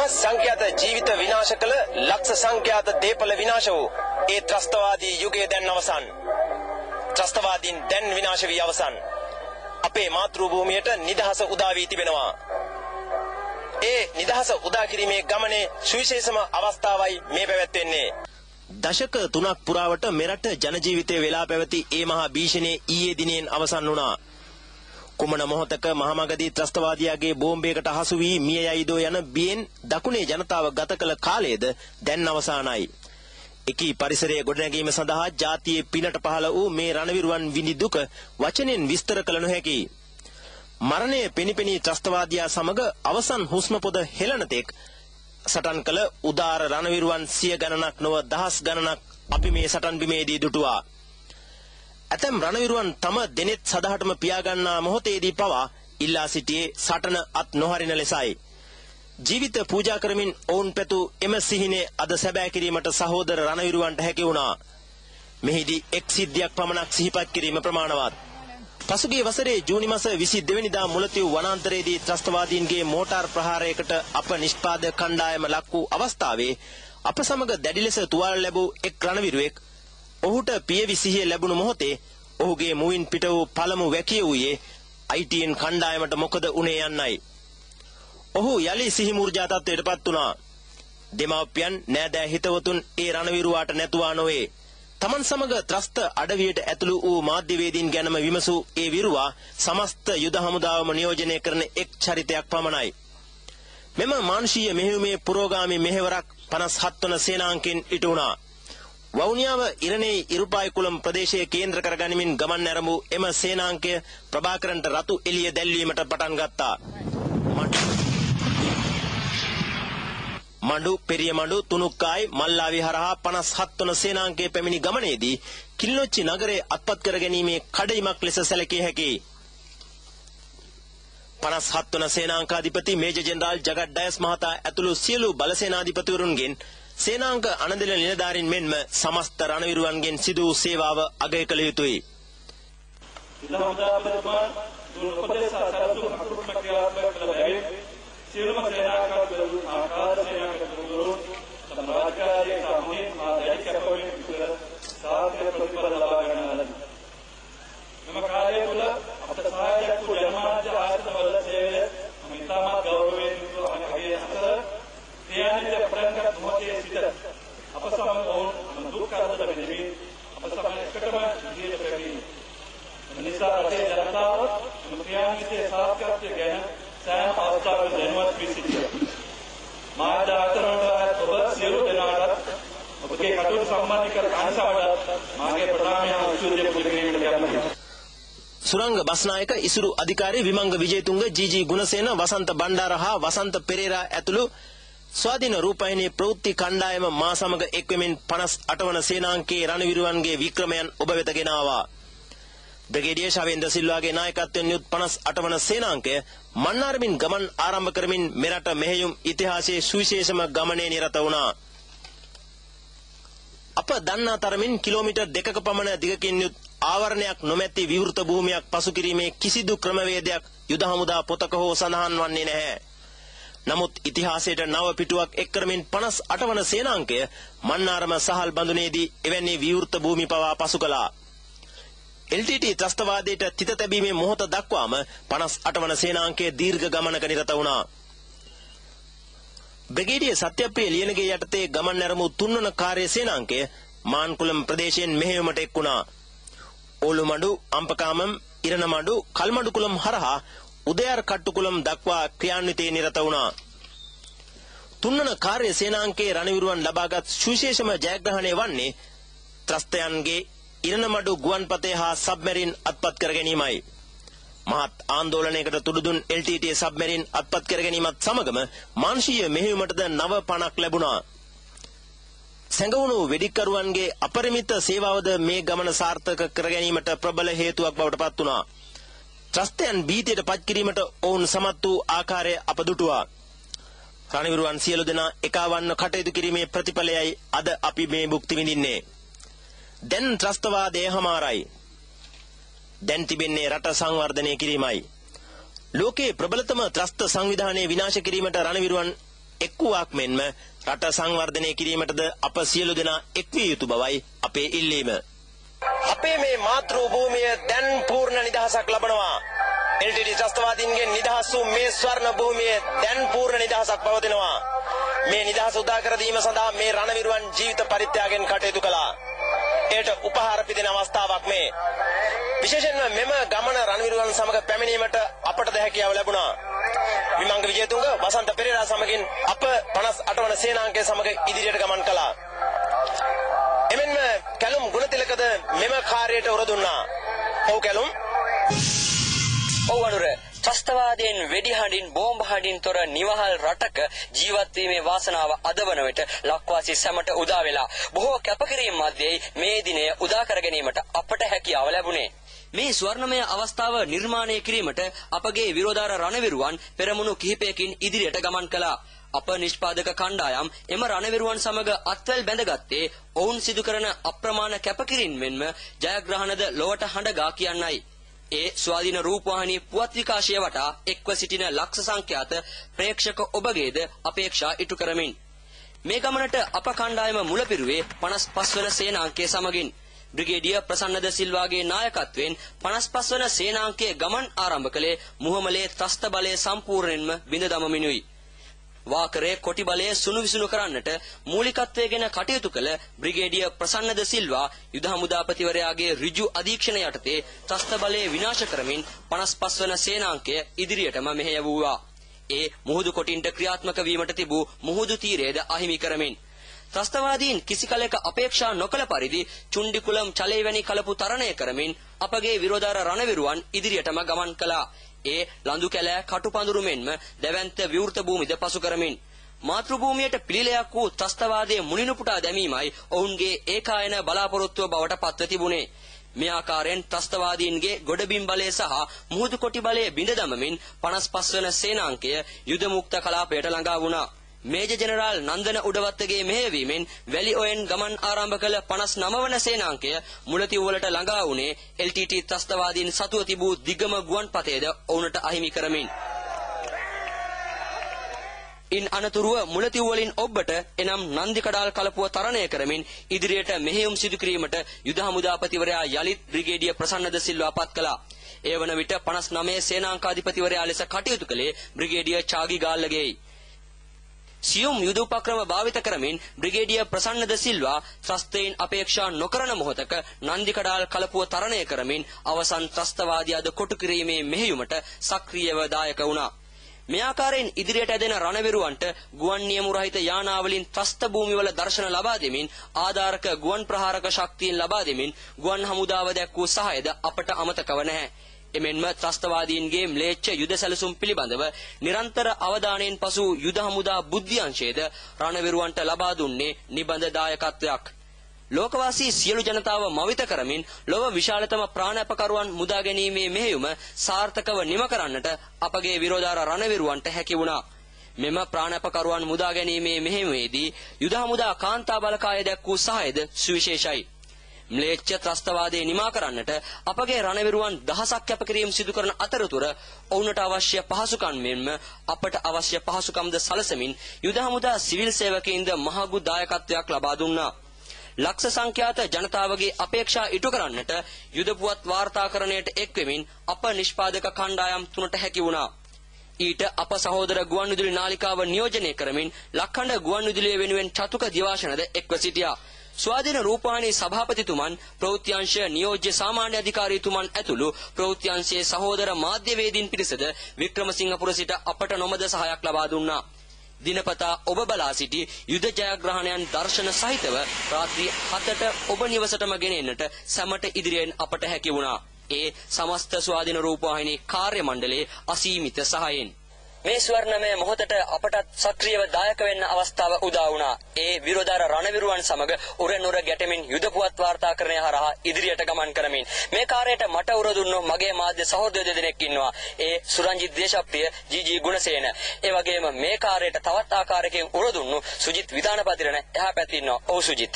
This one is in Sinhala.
දහස් සංඛ්‍යාත ජීවිත විනාශ කළ ලක්ෂ සංඛ්‍යාත දේපල විනාශ වූ ඒ ත්‍රස්තවාදී යුගය දැන් අවසන්. ත්‍රස්තවාදීන් දැන් විනාශ වී අවසන්. අපේ මාතෘ භූමියට නිදහස උදා වී තිබෙනවා. ඒ නිදහස උදා කිරීමේ ගමනේ සුවිශේෂම අවස්ථාවයි මේ පැවැත්වෙන්නේ. දශක 3ක් පුරාවට මෙරට ජන ජීවිතයේ වෙලා පැවති ඒ මහා භීෂණයේ ඊයේ දිනෙන් අවසන් වුණා. කුමන මොහොතක මහමගදී ත්‍රස්තවාදියාගේ බෝම්බයකට හසු වී මිය යයිදෝ යන බියෙන් දකුණේ ජනතාව ගත කළ කාලයේද දැන් අවසానයි. එකී පරිසරයේ ගොඩනැගීම සඳහා ජාතියේ පිනට පහළ වූ මේ රණවිරුවන් විඳි දුක වචනෙන් විස්තර කළ නොහැකි. මරණය පෙනිපෙනී ත්‍රස්තවාදියා සමග අවසන් හුස්ම පොද හෙළන තෙක් සටන් කළ උදාර රණවිරුවන් සිය ගණනක් නොව දහස් ගණනක් අපි මේ සටන් බිමේදී දුටුවා. ඇතැම් රණවිරුවන් තම දෙනෙත් සදහටම පියාගන්නා මොහොතේදී පවා ඉල්ලා සිටියේ සටන අත් නොහරින ලෙසයි. ජීවිත පූජා කරමින් ඔවුන් පැතු එම සිහිනේ අද සැබෑ කිරීමට සහෝදර රණවිරුවන්ට හැකි වුණා. මෙහිදී එක් සිද්ධියක් පමණක් සිහිපත් කිරීම ප්‍රමාණවත්. පසුගිය වසරේ ජූනි මාස 22 වෙනිදා මුලතිව් වනාන්තරයේදී ත්‍රස්තවාදීන්ගේ මෝටාර් ප්‍රහාරයකට අප නිෂ්පාදක කණ්ඩායම ලක් වූ අවස්ථාවේ අප සමග දැඩි ලෙස තුවාල ලැබූ එක් රණවිරුවෙක් ඔහුට පියවි සිහිය ලැබුණු මොහොතේ ඔහුගේ මුවින් පිට වූ පළමු වැකිය වූයේ ITN කණ්ඩායමට මොකද උනේ යන්නයි. ඔහු යලි සිහි මූර්ජා තත්ත්වයටපත් වුණා. දෙමාපියන් නෑදෑ හිතවතුන් ඒ රණවිරුවාට නැතුවා නොවේ. තමන් සමග ත්‍රස්ත අඩවියට ඇතුළු වූ මාධ්‍යවේදීන් ගැනම විමසූ ඒ විරුවා සමස්ත යුද හමුදාවම නියෝජනය කරන එක් චරිතයක් පමණයි. මෙම මානුෂීය මෙහෙයුමේ පුරෝගාමී මෙහෙවරක් 57 වන සේනාංකෙන් ඉටු වුණා. වවුනියාව ඉරණේ ඉරුපායිකුලම් ප්‍රදේශයේ කේන්ද්‍ර කර ගනිමින් ගමන් ඇරඹූ එම සේනාංකය ප්‍රභාකරන්ට රතු එළිය දැල්වීමට පටන් ගත්තා. මඩු පෙරියමඩු තුනුක්කායි මල්ලාවි හරහා 57 වන සේනාංකයේ පැමිණි ගමනේදී කිලිනොච්චි නගරයේ අත්පත් කර ගැනීමේ කඩයිමක් ලෙස සැලකිය හැකියි. 57 වන සේනාංකාධිපති මේජර් ජෙනරාල් ජගත් ඩයස් මහතා ඇතුළු සියලු බලසේනාධිපතිවරුන්ගෙන් සේනාංක අනදෙල නිලධාරීන් මෙන්ම සමස්ත රණවිරුවන්ගෙන් සිදු වූ සේවාව අගය කළ යුතුයි. සියලුම සේනාංකවලු ආකාර සේනාංකවලු සමාජකාරී සමුහේ මාධ්‍යයක් කැපවීම පිළිබඳ සාර්ථක ප්‍රතිඵල ලබා ගන්නවා. මෙම කාලය තුළ අපට සහායයක් වූ ජනමාධ්‍ය ආයතන වල සේවය මිතාමත් ගෞරවයෙන් යුතුව අගය හත තියන්නේ ප්‍රංගත මොහොතේ සිට අප සමග වුන් දුක් කරදර වෙමින් අප සමග එකටම ජීවිත පැමිණි. නිසා රටේ ජනතාව මෙම ක්‍රියාන්විතයේ සාර්ථකත්වය ගැන සෑම අවස්ථාවක දැනුවත් වී සිටියා. මාධ්‍ය ආයතනවල ඔබ සියලු දෙනාට ඔබගේ කටයුතු සම්බන්ධ කර අන්සවට මාගේ ප්‍රණාමය උසුරිය පුද කිරීමට කැමැතියි. සුරංග බස්නායක ඉසුරු අධිකාරී විමංග විජේතුංග ජී ගුණසේන වසන්ත බණ්ඩාර හා වසන්ත පෙරේරා ඇතුළු ස්වාධීන රූපවාහිනී ප්‍රවෘත්ති කණ්ඩායම මා සමග එක්වෙමින් 58 වන සේනාංකයේ රණවිරුවන්ගේ වික්‍රමයන් ඔබ වෙත ගෙන ආවා. බ්‍රිගේඩියර් ශවේන්ද්‍ර සිල්වාගේ නායකත්වයෙන් යුත් 58 වන සේනාංකය මන්නාරමින් ගමන් ආරම්භ කරමින් මෙරට මෙහෙයුම් ඉතිහාසයේ සුවිශේෂම ගමනේ නිරත වුණා. අප දන්නා තරමින් කිලෝමීටර් 2ක පමණ දිගකින් යුත් ආවරණයක් නොමැති විවෘත භූමියක් පසු කිරීමේ කිසිදු ක්‍රමවේදයක් යුද හමුදා පොතක හෝ සඳහන් වන්නේ නැහැ. නමුත් ඉතිහාසයට නව පිටුවක් එක් කරමින් 58 වන සේනාංකය මන්නාරම සහල් බඳුනේදී එවැනි විවෘත භූමි පවා පසු කළා. LTT ත්‍රස්තවාදයට තිත තැබීමේ මොහොත දක්වාම 58 වන සේනාංකයේ දීර්ඝ ගමනක නිරත වුණා. බ්‍රිගේඩියර් සත්‍යප්‍රිය ලියනගේ යටතේ ගමන් ඇරඹූ 3 වන කාර්ය සේනාංකය මාන්කුලම් ප්‍රදේශයෙන් මෙහෙයුමට එක් වුණා. ඕලුමඩු, අම්පකාමම්, ඉරණමඩු, කල්මඩුකුලම් හරහා උදයාර කට්ටුකුලම් දක්වා ක්‍රියාන්විතයේ නිරත වුණා. 3 වන කාර්ය සේනාංකයේ රණවිරුවන් ලබාගත් සුවිශේෂම ජයග්‍රහණය වන්නේ ත්‍රස්තයන්ගේ ඉරණමඩු ගුවන්පතේ හා සබ්මැරින් අත්පත් කර ගැනීමයි. මහත් ආందోලනයකට තුඩුදුන් LTT සබ්මැරින් අත්පත් කර ගැනීමත් සමගම මාංශීය මෙහෙයුමටද නව පණක් ලැබුණා. සැඟවුණු වෙඩික්කරුවන්ගේ අපරිමිත සේවාවද මේ ගමන සාර්ථක කර ගැනීමට ප්‍රබල හේතුවක් බවට පත් වුණා. ත්‍රස්තයන් භීතියට පත් කිරීමට ඔවුන් සමත් වූ ආකාරය අප දුටුවා. රණවිරුවන් සියලු දෙනා එකවන්න කටයුතු කිරීමේ ප්‍රතිඵලයයි අද අපි මේ භුක්ති විඳින්නේ. දැන් ත්‍රස්තවාදය හමාරයි. දැන් තිබෙන්නේ රට සංවර්ධනය කිරීමයි. ලෝකේ ප්‍රබලතම ත්‍රස්ත සංවිධානයේ විනාශ කිරීමට රණවිරුවන් එක් වූවක් මෙන්ම රට සංවර්ධනය කිරීමටද අප සියලු දෙනා එක් විය යුතු බවයි අපේ ඉල්ලීම. අපේ මේ මාතෘ භූමිය දැන් පූර්ණ නිදහසක් ලබනවා. LTT ත්‍රස්තවාදීන්ගෙන් නිදහස් වූ මේ ස්වර්ණ භූමියේ දැන් පූර්ණ නිදහසක් පවතිනවා. මේ නිදහස උදා කර දීම සඳහා මේ රණවිරුවන් ජීවිත පරිත්‍යාගයෙන් කටයුතු කළා. ඒට උපහාර පිදෙන අවස්ථාවක් මේ. විශේෂයෙන්ම මෙම ගමන රණවිරුවන් සමග පැමිණීමට අපටද හැකියාව ලැබුණා. විමංග විජේතුංග වසන්ත පෙරේරා සමගින් අප 58 වන සේනාංකය සමග ඉදිරියට ගමන් කළා. එමෙන්ම කැලුම් ගුණතිලකද මෙම කාර්යයට උර දුන්නා. ඔව් කැලුම්. ඔව් අනුර ත්‍රස්තවාදයෙන් වෙඩිහඬින් බෝම්බ හඬින් තොර නිවහල් රටක ජීවත් වීමේ වාසනාව අද වන විට ලක්වාසී සැමට උදා වෙලා බොහෝ කැපකිරීම් මැදේ මේ දිනය උදා කර ගැනීමට අපට හැකියාව ලැබුණේ. මේ ස්වර්ණමය අවස්ථාව නිර්මාණය කිරීමට අපගේ විරෝධාර රණවිරුවන් පෙරමුණු කිහිපයකින් ඉදිරියට ගමන් කළා. අප නිෂ්පාදක කණ්ඩායම් එම රණවිරුවන් සමග අත්වැල් බැඳගත්තේ ඔවුන් සිදු කරන අප්‍රමාණ කැපකිරීම් මෙන්ම ජයග්‍රහණද ලොවට හඬගා කියන්නයි. ඒ ස්වාධීන රූපවාහිනී පුවත් විකාශය වටා එක්ව සිටින ලක්ෂ සංඛ්‍යාත ප්‍රේක්ෂක ඔබගේද අපේක්ෂා ඉටු කරමින් මේ ගමනට අප කණ්ඩායම මුලපිරුවේ 55 වන සේනාංකයේ සමගින් බ්‍රිගේඩියර් ප්‍රසන්නද සිල්වාගේ නායකත්වයෙන් 55 වන සේනාංකයේ ගමන් ආරම්භ කළේ මුහමලේ ත්‍රස්ත බලය සම්පූර්ණයෙන්ම බිඳ දමමිනුයි. වාකරේ කොටි බලය සුණු විසුණු කරන්නට මූලිකත්වයෙන් කටයුතු කළ බ්‍රිගේඩියර් ප්‍රසන්නද සිල්වා යුද හමුදාපතිවරයාගේ ඍජු අධීක්ෂණය යටතේ ත්‍රස්ත බලය විනාශ කරමින් 55 වන සේනාංකය ඉදිරියටම මෙහෙය වූවා. ඒ මුහුදු කොටින්ට ක්‍රියාත්මක වීමට තිබූ මුහුදු තීරයේද අහිමි කරමින් ත්‍රස්තවාදීන් කිසි කලෙක අපේක්ෂා නොකළ පරිදි චුණ්ඩිකුලම් චලේ වැනි කලපු තරණය කරමින් අපගේ විරෝධාර රණවිරුවන් ඉදිරියටම ගමන් කළා. ඒ ලඳු කැලෑ කටුපඳුරු මෙන්ම දැවැන්ත විවෘත භූමිද පසු කරමින් මාතෘ භූමියට පිළිලයක් වූ ත්‍රස්තවාදයේ මුලිනුපුටා දැමීමයි ඔවුන්ගේ ඒකායන බලාපොරොත්තුව බවට පත්ව තිබුණේ. මේ ආකාරයෙන් ත්‍රස්තවාදීන්ගේ ගොඩබිම් බලය සහ මුහුදු කොටි බලය බිඳ දමමින් 55 වන සේනාංකය යුද මුක්ත කලාපයට ළඟා වුණා. මේජර් ජෙනරාල් නන්දන උඩවත්තගේ මෙහෙයවීමෙන් වැලි ඔයෙන් ගමන් ආරම්භ කළ 59 වන සේනාංකය මුලතිව්වලට ළඟා වුණේ LTT ත්‍රස්තවාදීන් සතුව තිබූ දිගම ගුවන්පතේද ඔවුන්ට අහිමි කරමින්. ඉන් අනතුරුව මුලතිව්වලින් ඔබට එනම් නන්දිකඩාල් කලපුව තරණය කරමින් ඉදිරියට මෙහෙයුම් සිදු කිරීමට යුද හමුදාපතිවරයා යලිත් බ්‍රිගේඩියර් ප්‍රසන්නද සිල්වා පත් කළා. ඒ වන විට 59 සේනාංකාධිපතිවරයා ලෙස කටයුතු කළේ බ්‍රිගේඩියර් චාගි ගාල්ලගේයි. සියුම් යුද උපක්‍රම භාවිත කරමින් බ්‍රිගේඩියර් ප්‍රසන්නද සිල්වා ත්‍රස්තයින් අපේක්ෂා නොකරන මොහොතක නන්දිකඩාල් කලපුව තරණය කරමින් අවසන් ත්‍රස්තවාදියාද කොටු කිරීමේ මෙහෙයුමට සක්‍රියව දායක වුණා. මේ ආකාරයෙන් ඉදිරියට ඇදෙන රණවිරුවන්ට ගුවන් නියමු රහිත යානාවලින් ත්‍රස්ත භූමිවල දර්ශන ලබා දෙමින් ආධාරක ගුවන් ප්‍රහාරක ශක්තියින් ලබා දෙමින් ගුවන් හමුදාව දැක්වූ සහායද අපට අමතකව නැහැ. එමෙන්ම ත්‍රස්තවාදීන්ගේ ම්ලේච්ඡ යුද සැලසුම් පිළිබඳව නිරන්තර අවධානයෙන් පසු යුද හමුදා බුද්ධ්‍යංශයේද රණවිරුවන්ට ලබා දුන්නේ නිබඳ දායකත්වයක්. ලෝකවාසී සියලු ජනතාව මවිත කරමින් ලොව විශාලතම ප්‍රාණපකරුවන් මුදා ගැනීමේ මෙහෙයුම සාර්ථකව නිම කරන්නට අපගේ විරෝධාර රණවිරුවන්ට හැකි වුණා. මෙම ප්‍රාණපකරුවන් මුදා ගැනීමේ මෙහෙයුමේදී යුද හමුදා කාන්තා බලකාය දැක්වූ සහායද සුවිශේෂයි. ම්ලේච්ඡ ත්‍රස්තවාදයේ නිමා කරන්නට අපගේ රණවිරුවන් දහසක් කැපකිරීම් සිදු කරන අතරතුර ඔවුන්ට අවශ්‍ය පහසුකම් මෙන්ම අපට අවශ්‍ය පහසුකම්ද සලසමින් යුද හමුදා සිවිල් සේවකයින්ද මහඟු දායකත්වයක් ලබා දුන්නා. ලක්ෂ සංඛ්‍යාත ජනතාවගේ අපේක්ෂා ඉටු කරන්නට යුද පුවත් වාර්තාකරණයට එක්වෙමින් අප නිෂ්පාදක කණ්ඩායම් තුනට හැකි වුණා. ඊට අප සහෝදර ගුවන්විදුලි නාලිකාව නියෝජනය කරමින් ලක්ඛණ්ඩ ගුවන්විදුලිය වෙනුවෙන් චතුක දිවාශනද එක්ව සිටියා. ස්වාධීන රූපවාහිනී සභාපතිතුමන් ප්‍රවෘත්තිංශ නියෝජ්‍ය සාමාන්‍ය අධිකාරීතුමන් ඇතුළු ප්‍රවෘත්තිංශයේ සහෝදර මාධ්‍යවේදීන් පිරිසද වික්‍රමසිංහපුර සිට අපට නොමද සහායක් ලබා දුන්නා. දිනපතා ඔබ බලා සිටි යුද ජයග්‍රහණයන් දර්ශන සහිතව රාත්‍රී 7ට ඔබ නිවසටම ගෙන එන්නට සැමට ඉදිරියෙන් අපට හැකි වුණා. ඒ සමස්ත ස්වාධීන රූපවාහිනී කාර්ය මණ්ඩලයේ අසීමිත සහායෙන් මේ ස්වර්ණමය මොහොතට අපටත් සක්‍රියව දායක වෙන්න අවස්ථාව උදා වුණා. ඒ විරෝධාර රණවිරුවන් සමග උරනුර ගැටෙමින් යුද පුවත් වාර්තාකරණය හරහා ඉදිරියට ගමන් කරමින් මේ කාර්යයට මට උර දුන්නු මගේ මාධ්‍ය සහෝදර දෙදෙනෙක් ඉන්නවා. ඒ සුරංජිත් දේශප්‍රිය ජී ගුණසේන. ඒ වගේම මේ කාර්යයට තවත් ආකාරයකින් උර දුන්නු සුජිත් විධානපතිරණ එහා පැත්තේ ඉන්නවා. ඔව් සුජිත්.